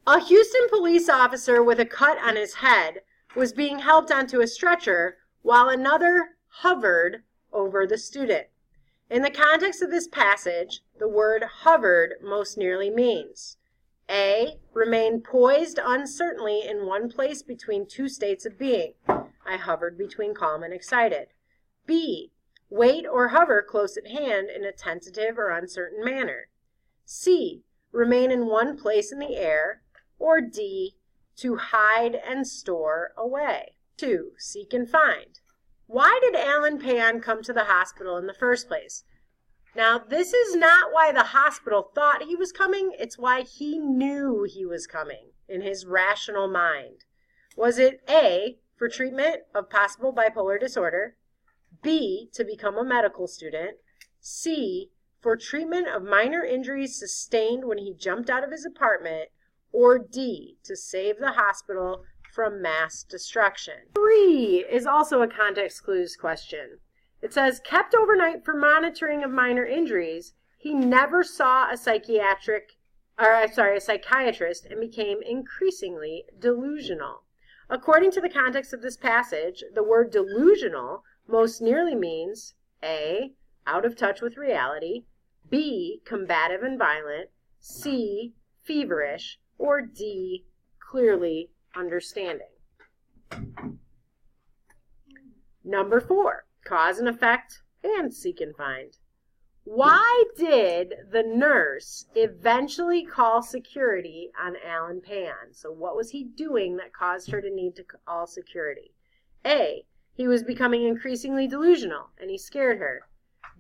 A Houston police officer with a cut on his head was being helped onto a stretcher while another hovered over the student. In the context of this passage, the word hovered most nearly means A. Remain poised uncertainly in one place between two states of being. I hovered between calm and excited. B. Wait or hover close at hand in a tentative or uncertain manner. C. Remain in one place in the air. Or D. To hide and store away. 2. Seek and find. Why did Alan Pean come to the hospital in the first place? Now, this is not why the hospital thought he was coming. It's why he knew he was coming in his rational mind. Was it A, for treatment of possible bipolar disorder, B, to become a medical student, C, for treatment of minor injuries sustained when he jumped out of his apartment, or D, to save the hospital from mass destruction? 3 is also a context clues question. It says, kept overnight for monitoring of minor injuries, he never saw a psychiatrist and became increasingly delusional. According to the context of this passage, the word delusional most nearly means A, out of touch with reality, B, combative and violent, C, feverish, or D, clearly understanding. Number 4, cause and effect and seek and find. Why did the nurse eventually call security on Alan Pean? So what was he doing that caused her to need to call security? A, he was becoming increasingly delusional and he scared her.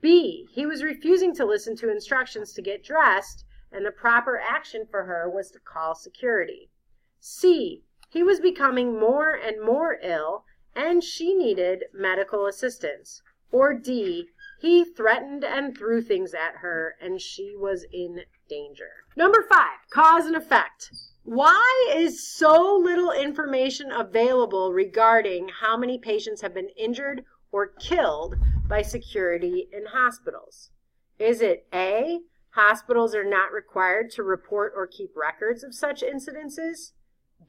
B, he was refusing to listen to instructions to get dressed and the proper action for her was to call security. C, he was becoming more and more ill and she needed medical assistance. Or D, he threatened and threw things at her and she was in danger. Number 5, cause and effect. Why is so little information available regarding how many patients have been injured or killed by security in hospitals? Is it A, hospitals are not required to report or keep records of such incidences?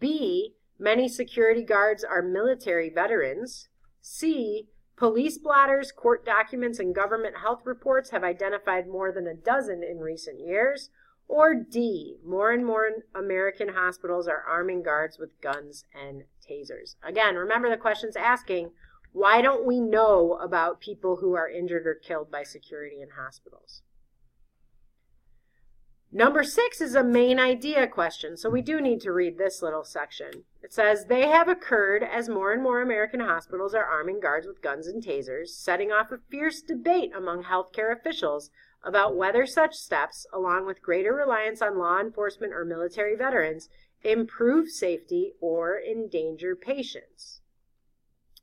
B, many security guards are military veterans. C, police blotters, court documents, and government health reports have identified more than a dozen in recent years. Or D, more and more American hospitals are arming guards with guns and tasers. Again, remember the question's asking, why don't we know about people who are injured or killed by security in hospitals? Number 6 is a main idea question, so we do need to read this little section. It says, they have occurred as more and more American hospitals are arming guards with guns and tasers, setting off a fierce debate among healthcare officials about whether such steps, along with greater reliance on law enforcement or military veterans, improve safety or endanger patients.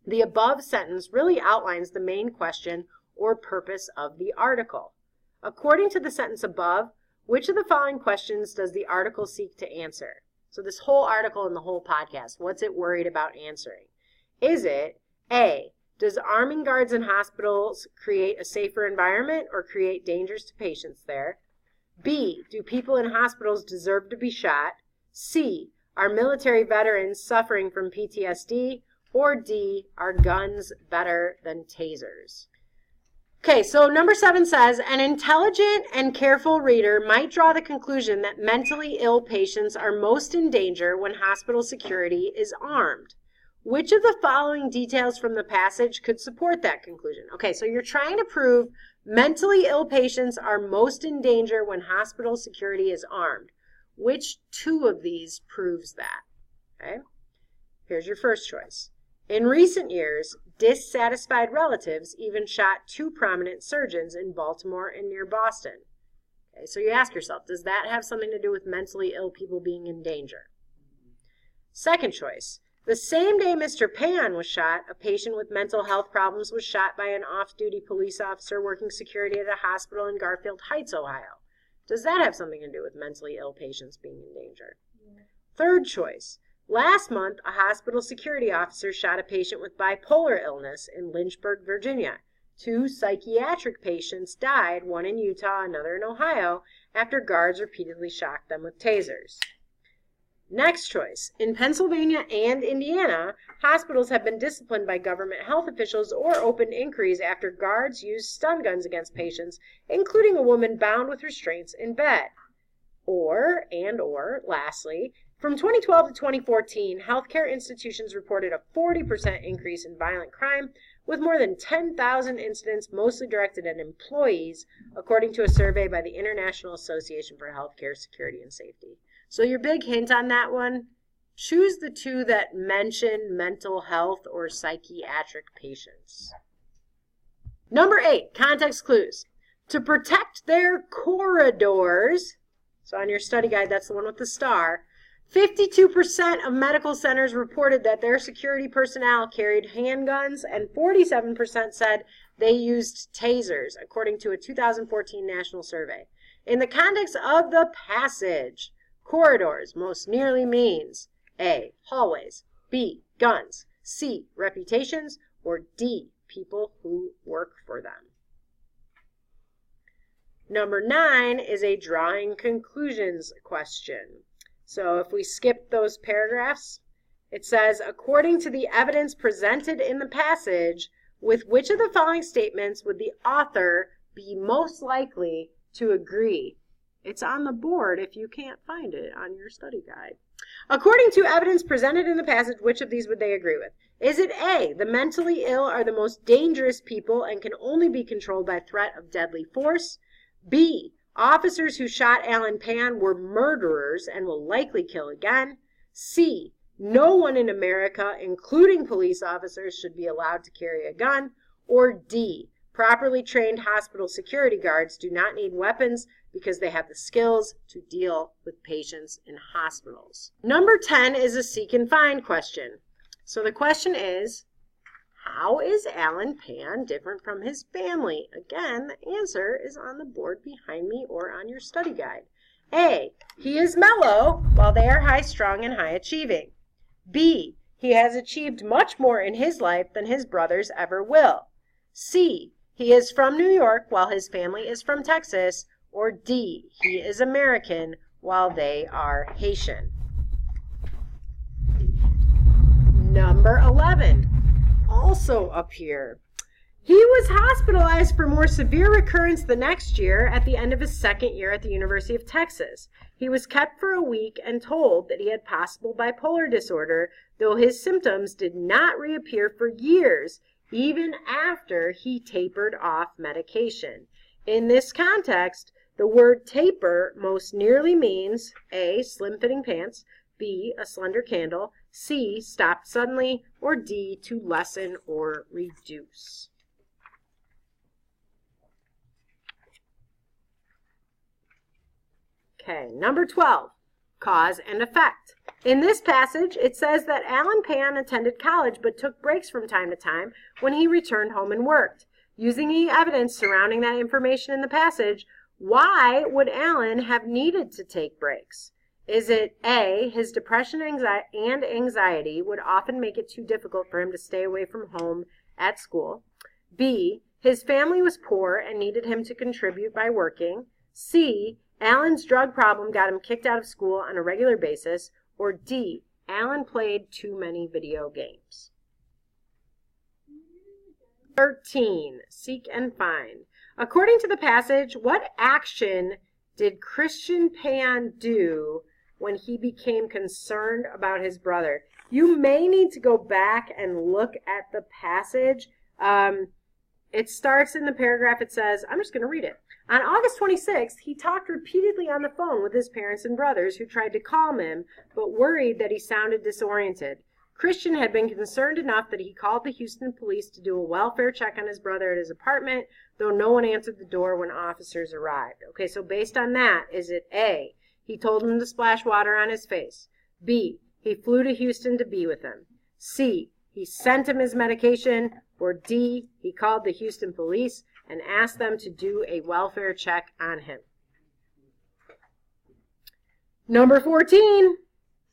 The above sentence really outlines the main question or purpose of the article. According to the sentence above, which of the following questions does the article seek to answer? So this whole article and the whole podcast, what's it worried about answering? Is it A, does arming guards in hospitals create a safer environment or create dangers to patients there? B, do people in hospitals deserve to be shot? C, are military veterans suffering from PTSD? Or D, are guns better than tasers? Okay, so number 7 says, an intelligent and careful reader might draw the conclusion that mentally ill patients are most in danger when hospital security is armed. Which of the following details from the passage could support that conclusion? Okay, so you're trying to prove mentally ill patients are most in danger when hospital security is armed. Which 2 of these proves that? Okay, here's your first choice. In recent years, dissatisfied relatives even shot 2 prominent surgeons in Baltimore and near Boston. Okay, so you ask yourself, does that have something to do with mentally ill people being in danger? Second choice, the same day Mr. Pean was shot, a patient with mental health problems was shot by an off-duty police officer working security at a hospital in Garfield Heights, Ohio. Does that have something to do with mentally ill patients being in danger? Yeah. Third choice, last month, a hospital security officer shot a patient with bipolar illness in Lynchburg, Virginia. 2 psychiatric patients died, one in Utah, another in Ohio, after guards repeatedly shocked them with tasers. Next choice. In Pennsylvania and Indiana, hospitals have been disciplined by government health officials or opened inquiries after guards used stun guns against patients, including a woman bound with restraints in bed. Or, lastly, from 2012 to 2014, healthcare institutions reported a 40% increase in violent crime, with more than 10,000 incidents mostly directed at employees, according to a survey by the International Association for Healthcare Security and Safety. So your big hint on that one, choose the two that mention mental health or psychiatric patients. Number 8, context clues. To protect their corridors, so on your study guide, that's the one with the star, 52% of medical centers reported that their security personnel carried handguns, and 47% said they used tasers, according to a 2014 national survey. In the context of the passage, corridors most nearly means A, hallways, B, guns, C, reputations, or D, people who work for them. Number 9 is a drawing conclusions question. So if we skip those paragraphs, it says, according to the evidence presented in the passage, with which of the following statements would the author be most likely to agree? It's on the board if you can't find it on your study guide. According to evidence presented in the passage, which of these would they agree with? Is it A, the mentally ill are the most dangerous people and can only be controlled by threat of deadly force? B, officers who shot Alan Pean were murderers and will likely kill again? C, no one in America, including police officers, should be allowed to carry a gun? Or D, properly trained hospital security guards do not need weapons because they have the skills to deal with patients in hospitals. Number 10 is a seek and find question. So the question is, how is Alan Pean different from his family? Again, the answer is on the board behind me or on your study guide. A, he is mellow while they are high-strung and high-achieving. B, he has achieved much more in his life than his brothers ever will. C, he is from New York while his family is from Texas. Or D, he is American while they are Haitian. Number 11, also up here. He was hospitalized for more severe recurrence the next year at the end of his second year at the University of Texas. He was kept for a week and told that he had possible bipolar disorder, though his symptoms did not reappear for years, even after he tapered off medication. In this context, the word taper most nearly means A, slim-fitting pants, B, a slender candle, C, stopped suddenly, or D, to lessen or reduce. Okay, number 12, cause and effect. In this passage, it says that Alan Pean attended college but took breaks from time to time when he returned home and worked. Using the evidence surrounding that information in the passage, why would Alan have needed to take breaks? Is it A, his depression and anxiety would often make it too difficult for him to stay away from home at school? B, his family was poor and needed him to contribute by working? C, Alan's drug problem got him kicked out of school on a regular basis? Or D, Alan played too many video games? 13, seek and find. According to the passage, what action did Christian Pean do when he became concerned about his brother? You may need to go back and look at the passage. It starts in the paragraph, it says, I'm just going to read it. On August 26th, he talked repeatedly on the phone with his parents and brothers who tried to calm him, but worried that he sounded disoriented. Christian had been concerned enough that he called the Houston police to do a welfare check on his brother at his apartment, though no one answered the door when officers arrived. Okay, so based on that, is it A, he told him to splash water on his face? B, he flew to Houston to be with him? C, he sent him his medication? Or D, he called the Houston police and asked them to do a welfare check on him? Number 14.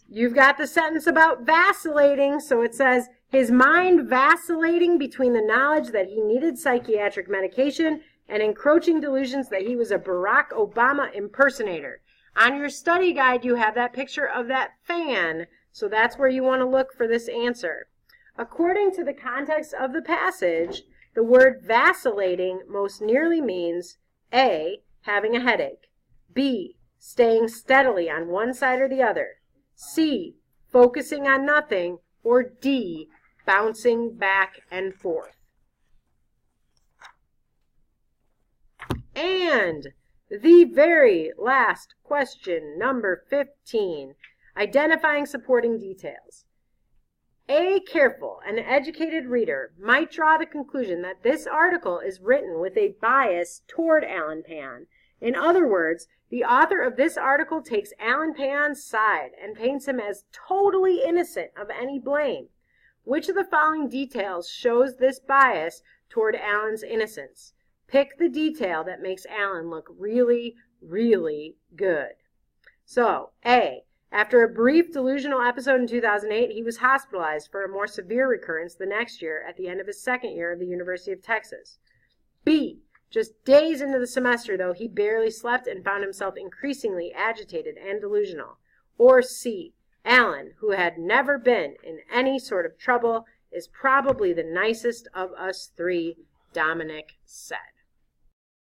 You've got the sentence about vacillating, so it says, his mind vacillating between the knowledge that he needed psychiatric medication and encroaching delusions that he was a Barack Obama impersonator. On your study guide, you have that picture of that fan, so that's where you want to look for this answer. According to the context of the passage, the word vacillating most nearly means A, having a headache, B, staying steadily on one side or the other, C, focusing on nothing, or D, bouncing back and forth. And the very last question, number 15, identifying supporting details. A careful and educated reader might draw the conclusion that this article is written with a bias toward Alan Pean. In other words, the author of this article takes Alan Pean's side and paints him as totally innocent of any blame. Which of the following details shows this bias toward Alan's innocence? Pick the detail that makes Alan look really, really good. So, A, after a brief delusional episode in 2008, he was hospitalized for a more severe recurrence the next year at the end of his second year of the University of Texas. B, just days into the semester, though, he barely slept and found himself increasingly agitated and delusional. Or C, Alan, who had never been in any sort of trouble, is probably the nicest of us three, Dominic said.